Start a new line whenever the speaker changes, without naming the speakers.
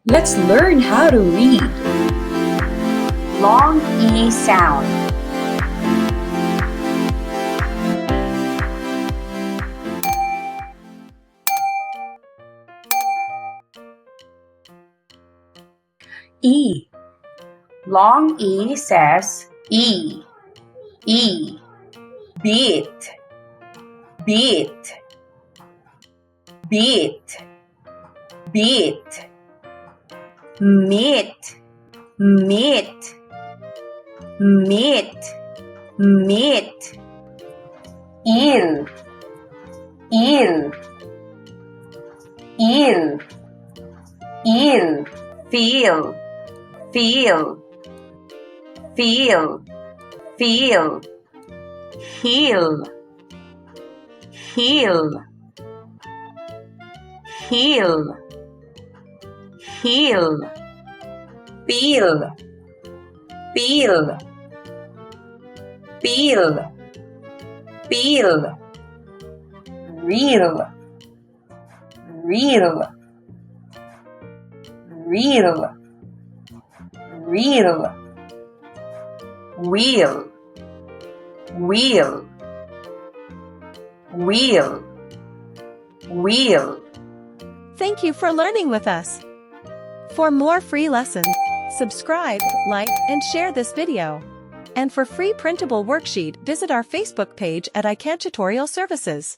Let's learn how to read.
Long E sound. E. Long E says E. E. Beat. Beat. Beat. Beat. Meet. Meet. Meet. Meet. Eel. Eel. Eel. Eel. Feel. Feel. Feel. Feel. Heel. Heel. Heel. Heel. Peel. Peel. Peel. Peel. Reel. Reel. Reel. Reel. Wheel. Wheel. Wheel. Wheel.
Thank you for learning with us. For more free lessons, subscribe, like, and share this video. And for free printable worksheet, visit our Facebook page at iCantutorial Services.